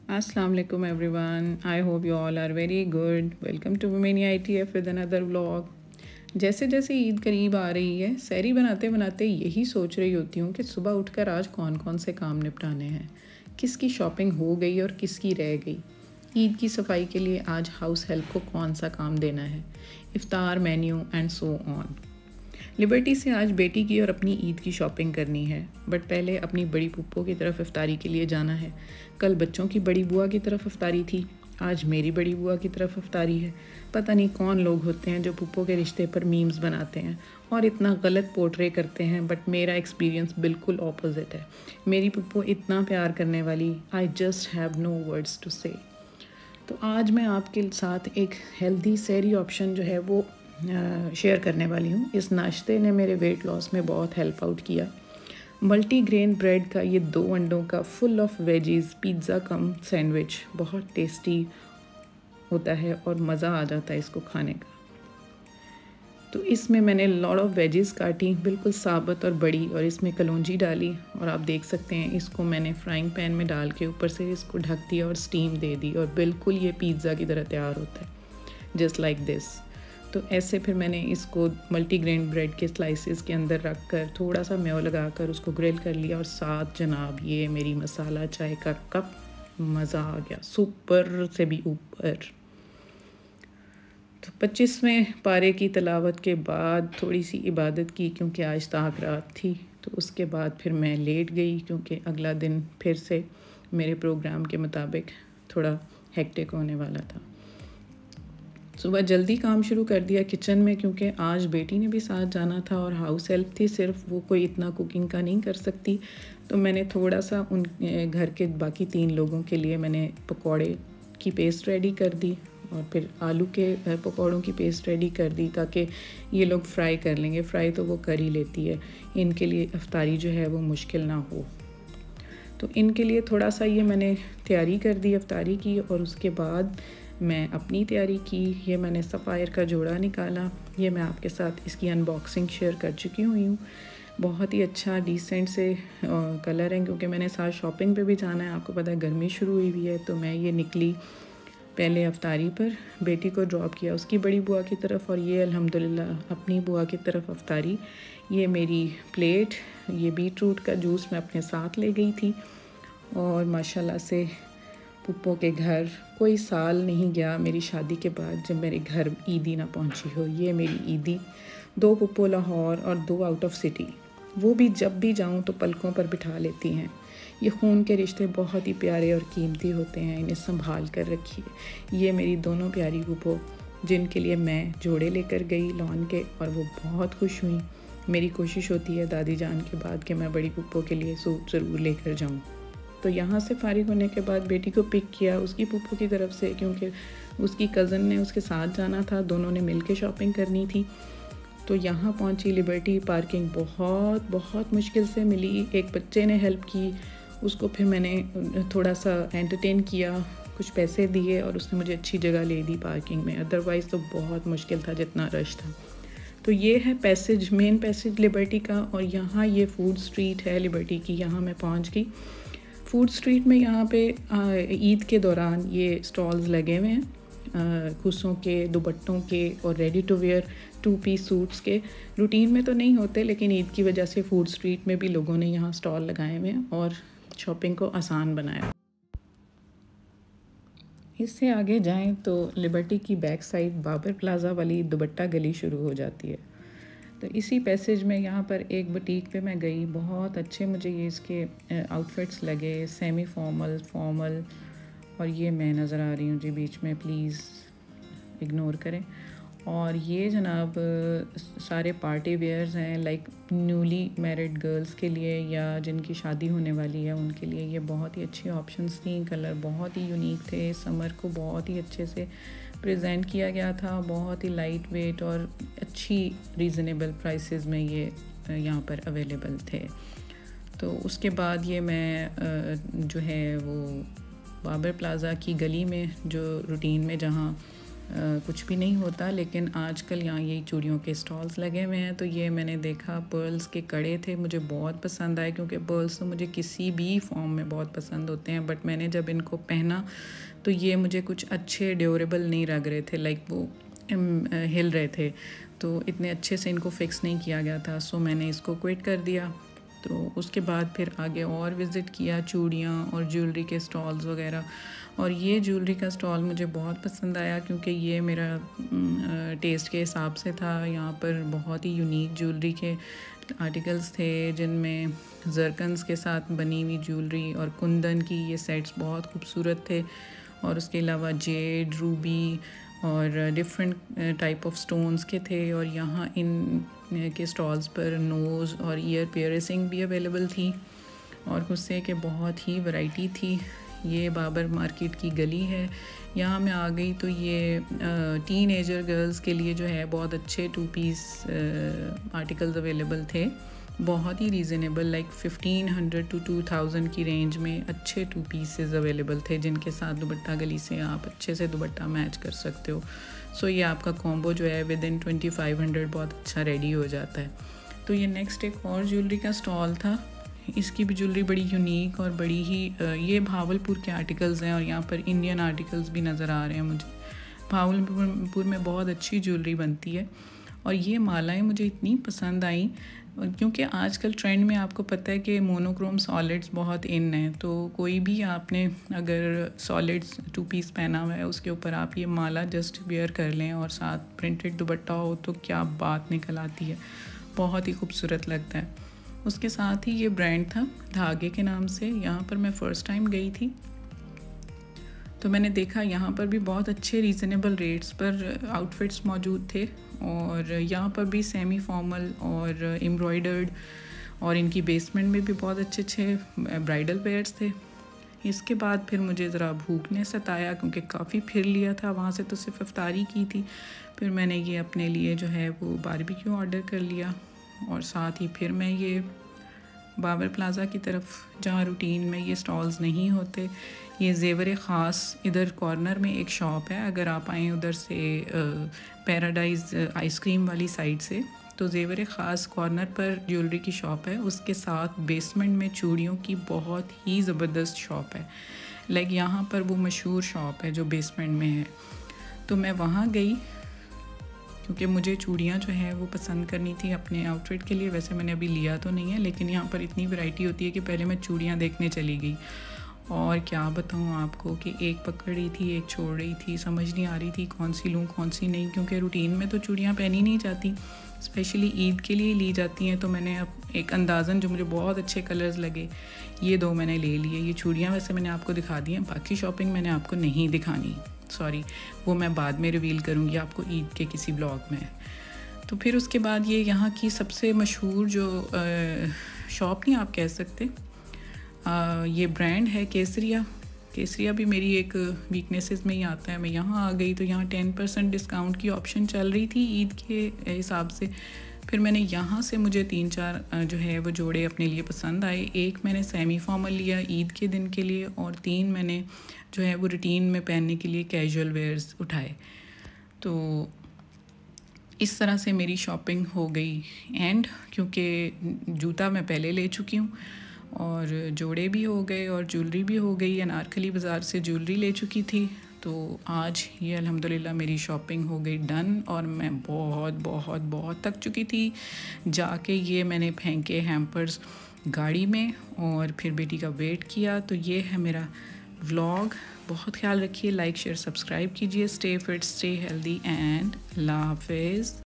Assalamu alaikum everyone. I hope you all are very good. Welcome to Women ITF with another vlog. जैसे जैसे ईद करीब आ रही है, सहरी बनाते बनाते यही सोच रही होती हूँ कि सुबह उठकर आज कौन कौन से काम निपटाने हैं, किसकी शॉपिंग हो गई और किसकी रह गई, ईद की सफाई के लिए आज हाउस हेल्प को कौन सा काम देना है, इफ्तार menu and so on. Liberty से आज बेटी की और अपनी ईद की शॉपिंग करनी है, बट पहले अपनी बड़ी पुप्पो की तरफ इफ्तारी के लिए जाना है। कल बच्चों की बड़ी बुआ की तरफ इफ्तारी थी, आज मेरी बड़ी बुआ की तरफ इफ्तारी है। पता नहीं कौन लोग होते हैं जो पुप्पो के रिश्ते पर मीम्स बनाते हैं और इतना गलत पोर्ट्रे करते हैं, बट मेरा एक्सपीरियंस बिल्कुल ऑपोजिट है। मेरी पुप्पो इतना प्यार करने वाली, I just have no words to say. तो आज मैं आपके साथ एक हेल्दी सहरी ऑप्शन जो है वो शेयर करने वाली हूँ। इस नाश्ते ने मेरे वेट लॉस में बहुत हेल्प आउट किया। मल्टीग्रेन ब्रेड का ये 2 अंडों का full of veggies pizza come sandwich बहुत टेस्टी होता है और मज़ा आ जाता है इसको खाने का। तो इसमें मैंने लॉट ऑफ वेजीज़ काटी, बिल्कुल साबुत और बड़ी, और इसमें कलौंजी डाली और आप देख सकते हैं इसको मैंने फ्राइंग पैन में डाल के ऊपर से इसको ढक दिया और स्टीम दे दी और बिल्कुल ये पिज़्ज़ा की तरह तैयार होता है, जस्ट लाइक दिस। तो ऐसे फिर मैंने इसको मल्टीग्रेन ब्रेड के स्लाइसेस के अंदर रख कर थोड़ा सा मेयो लगा कर उसको ग्रिल कर लिया और साथ जनाब ये मेरी मसाला चाय का कप, मज़ा आ गया सुपर से भी ऊपर। तो 25वें पारे की तलावत के बाद थोड़ी सी इबादत की क्योंकि आज ताक रात थी। तो उसके बाद फिर मैं लेट गई क्योंकि अगला दिन फिर से मेरे प्रोग्राम के मुताबिक थोड़ा हेक्टिक होने वाला था। सुबह जल्दी काम शुरू कर दिया किचन में क्योंकि आज बेटी ने भी साथ जाना था और हाउस हेल्प थी, सिर्फ वो कोई इतना कुकिंग का नहीं कर सकती। तो मैंने थोड़ा सा उन घर के बाकी 3 लोगों के लिए मैंने पकौड़े की पेस्ट रेडी कर दी और फिर आलू के पकौड़ों की पेस्ट रेडी कर दी ताकि ये लोग फ्राई कर लेंगे। फ्राई तो वो कर ही लेती है, इनके लिए इफ्तारी जो है वो मुश्किल ना हो। तो इनके लिए थोड़ा सा ये मैंने तैयारी कर दी इफ्तारी की और उसके बाद मैं अपनी तैयारी की। ये मैंने सफ़ायर का जोड़ा निकाला, ये मैं आपके साथ इसकी अनबॉक्सिंग शेयर कर चुकी हुई हूँ। बहुत ही अच्छा डिसेंट से कलर है क्योंकि मैंने साथ शॉपिंग पे भी जाना है, आपको पता है गर्मी शुरू हुई हुई है। तो मैं ये निकली पहले अफ्तारी पर, बेटी को ड्रॉप किया उसकी बड़ी बुआ की तरफ और ये अल्हम्दुलिल्लाह अपनी बुआ की तरफ अफ्तारी। ये मेरी प्लेट, ये बीट रूट का जूस मैं अपने साथ ले गई थी और माशाल्लाह से पुप्पो के घर कोई साल नहीं गया मेरी शादी के बाद जब मेरे घर ईदी ना पहुंची हो। ये मेरी ईदी, 2 पुप्पो लाहौर और 2 आउट ऑफ सिटी, वो भी जब भी जाऊं तो पलकों पर बिठा लेती हैं। ये खून के रिश्ते बहुत ही प्यारे और कीमती होते हैं, इन्हें संभाल कर रखिए। ये मेरी दोनों प्यारी पुप्पो जिनके लिए मैं जोड़े लेकर गई लॉन के और वो बहुत खुश हुई। मेरी कोशिश होती है दादी जान के बाद कि मैं बड़ी पुप्पो के लिए सूट ज़रूर लेकर जाऊँ। तो यहाँ से फारिग होने के बाद बेटी को पिक किया उसकी पुप्पो की तरफ से क्योंकि उसकी कज़न ने उसके साथ जाना था, दोनों ने मिल के शॉपिंग करनी थी। तो यहाँ पहुँची। लिबर्टी पार्किंग बहुत बहुत मुश्किल से मिली, एक बच्चे ने हेल्प की, उसको फिर मैंने थोड़ा सा एंटरटेन किया, कुछ पैसे दिए और उसने मुझे अच्छी जगह ले दी पार्किंग में, अदरवाइज़ तो बहुत मुश्किल था जितना रश था। तो ये है पैसेज, मेन पैसेज लिबर्टी का, और यहाँ ये फूड स्ट्रीट है लिबर्टी की। यहाँ मैं पहुँच गई फूड स्ट्रीट में। यहाँ पे ईद के दौरान ये स्टॉल्स लगे हुए हैं खुसों के, दुपट्टों के और ready to wear 2 piece suits के। रूटीन में तो नहीं होते लेकिन ईद की वजह से फूड स्ट्रीट में भी लोगों ने यहाँ स्टॉल लगाए हुए हैं और शॉपिंग को आसान बनाया। इससे आगे जाएं तो लिबर्टी की बैक साइड बाबर प्लाज़ा वाली दुपट्टा गली शुरू हो जाती है। तो इसी पैसेज में यहाँ पर एक बुटीक पे मैं गई, बहुत अच्छे मुझे ये इसके आउटफिट्स लगे, सेमी फॉर्मल, फॉर्मल, और ये मैं नज़र आ रही हूँ जी बीच में, प्लीज़ इग्नोर करें। और ये जनाब सारे पार्टी वेयर्स हैं, लाइक न्यूली मैरिड गर्ल्स के लिए या जिनकी शादी होने वाली है उनके लिए ये बहुत ही अच्छी ऑप्शंस थी। कलर बहुत ही यूनिक थे, समर को बहुत ही अच्छे से प्रेजेंट किया गया था, बहुत ही लाइट वेट और अच्छी रीज़नेबल प्राइसेस में ये यहाँ पर अवेलेबल थे। तो उसके बाद ये मैं जो है वो बाबर प्लाज़ा की गली में जो रूटीन में जहाँ कुछ भी नहीं होता। लेकिन आजकल यहाँ यही चूड़ियों के स्टॉल्स लगे हुए हैं। तो ये मैंने देखा, पर्ल्स के कड़े थे, मुझे बहुत पसंद आए क्योंकि पर्ल्स तो मुझे किसी भी फॉर्म में बहुत पसंद होते हैं। बट मैंने जब इनको पहना तो ये मुझे कुछ अच्छे ड्यूरेबल नहीं लग रहे थे, लाइक वो हिल रहे थे, तो इतने अच्छे से इनको फिक्स नहीं किया गया था। सो मैंने इसको क्विट कर दिया। तो उसके बाद फिर आगे और विज़िट किया चूड़ियाँ और ज्वेलरी के स्टॉल्स वगैरह। और ये ज्वेलरी का स्टॉल मुझे बहुत पसंद आया क्योंकि ये मेरा टेस्ट के हिसाब से था। यहाँ पर बहुत ही यूनिक ज्वेलरी के आर्टिकल्स थे जिनमें जरकन्स के साथ बनी हुई ज्वेलरी और कुंदन की ये सेट्स बहुत खूबसूरत थे। और उसके अलावा जेड, रूबी और डिफरेंट टाइप ऑफ स्टोन्स के थे। और यहाँ इन के स्टॉल्स पर नोज़ और ईयर पियर्सिंग भी अवेलेबल थी और गुस्से के बहुत ही वैरायटी थी। ये बाबर मार्केट की गली है, यहाँ मैं आ गई तो ये टीनेजर गर्ल्स के लिए जो है बहुत अच्छे 2 पीस आर्टिकल्स अवेलेबल थे, बहुत ही रीज़नेबल, लाइक 1500 to 2000 की रेंज में अच्छे 2 पीसेस अवेलेबल थे जिनके साथ दुपट्टा गली से आप अच्छे से दुपट्टा मैच कर सकते हो। सो ये आपका कॉम्बो जो है विद इन 2500 बहुत अच्छा रेडी हो जाता है। तो ये नेक्स्ट एक और ज्वेलरी का स्टॉल था। इसकी भी ज्वेलरी बड़ी यूनिक और बड़ी ही ये भावलपुर के आर्टिकल्स हैं और यहाँ पर इंडियन आर्टिकल्स भी नज़र आ रहे हैं मुझे। भावलपुर में बहुत अच्छी ज्वेलरी बनती है और ये मालाएं मुझे इतनी पसंद आई क्योंकि आजकल ट्रेंड में आपको पता है कि मोनोक्रोम सॉलिड्स बहुत इन हैं। तो कोई भी आपने अगर सॉलिड्स 2 पीस पहना हुआ है उसके ऊपर आप ये माला जस्ट वेयर कर लें और साथ प्रिंटेड दुपट्टा हो तो क्या बात निकल आती है, बहुत ही खूबसूरत लगता है। उसके साथ ही ये ब्रांड था धागे के नाम से, यहाँ पर मैं फ़र्स्ट टाइम गई थी तो मैंने देखा यहाँ पर भी बहुत अच्छे रीज़नेबल रेट्स पर आउटफिट्स मौजूद थे। और यहाँ पर भी सेमी फॉर्मल और एम्ब्रॉयडर्ड और इनकी बेसमेंट में भी बहुत अच्छे अच्छे ब्राइडल वेयर्स थे। इसके बाद फिर मुझे ज़रा भूख ने सताया क्योंकि काफ़ी फिर लिया था, वहाँ से तो सिर्फ इफ्तारी की थी। फिर मैंने ये अपने लिए जो है वो बारबेक्यू ऑर्डर कर लिया और साथ ही फिर मैं ये बाबर प्लाज़ा की तरफ, जहाँ रूटीन में ये स्टॉल्स नहीं होते, ये ज़ेवर ख़ास इधर कॉर्नर में एक शॉप है। अगर आप आएँ उधर से पैराडाइज़ आइसक्रीम वाली साइड से तो ज़ेवर ख़ास कॉर्नर पर ज्वेलरी की शॉप है, उसके साथ बेसमेंट में चूड़ियों की बहुत ही ज़बरदस्त शॉप है। लाइक यहाँ पर वो मशहूर शॉप है जो बेसमेंट में है। तो मैं वहाँ गई क्योंकि मुझे चूड़ियाँ जो है वो पसंद करनी थी अपने आउटफिट के लिए। वैसे मैंने अभी लिया तो नहीं है लेकिन यहाँ पर इतनी वैरायटी होती है कि पहले मैं चूड़ियाँ देखने चली गई और क्या बताऊँ आपको कि एक पकड़ रही थी एक छोड़ रही थी, समझ नहीं आ रही थी कौन सी लूँ कौन सी नहीं, क्योंकि रूटीन में तो चूड़ियाँ पहनी नहीं जाती, स्पेशली ईद के लिए ली जाती हैं। तो मैंने अब एक अंदाज़न जो मुझे बहुत अच्छे कलर्स लगे ये 2 मैंने ले लिए। ये चूड़ियाँ वैसे मैंने आपको दिखा दी हैं, बाकी शॉपिंग मैंने आपको नहीं दिखानी, सॉरी, वो मैं बाद में रिवील करूँगी आपको ईद के किसी ब्लॉग में। तो फिर उसके बाद ये यहाँ की सबसे मशहूर जो शॉप नहीं आप कह सकते, ये ब्रांड है केसरिया। केसरिया भी मेरी एक वीकनेसेस में ही आता है। मैं यहाँ आ गई तो यहाँ 10% डिस्काउंट की ऑप्शन चल रही थी ईद के हिसाब से। फिर मैंने यहाँ से मुझे 3-4 जो है वो जोड़े अपने लिए पसंद आए। एक मैंने सेमी फॉर्मल लिया ईद के दिन के लिए और 3 मैंने जो है वो रूटीन में पहनने के लिए कैजुअल वेयर्स उठाए। तो इस तरह से मेरी शॉपिंग हो गई एंड, क्योंकि जूता मैं पहले ले चुकी हूँ और जोड़े भी हो गए और ज्वेलरी भी हो गई। अनारकली बाज़ार से ज्वेलरी ले चुकी थी। तो आज ये अल्हम्दुलिल्लाह मेरी शॉपिंग हो गई डन और मैं बहुत बहुत बहुत थक चुकी थी। जाके ये मैंने फेंके हैम्पर्स गाड़ी में और फिर बेटी का वेट किया। तो ये है मेरा व्लॉग। बहुत ख्याल रखिए, लाइक शेयर सब्सक्राइब कीजिए। Stay fit, stay healthy and अल्लाह हाफिज़।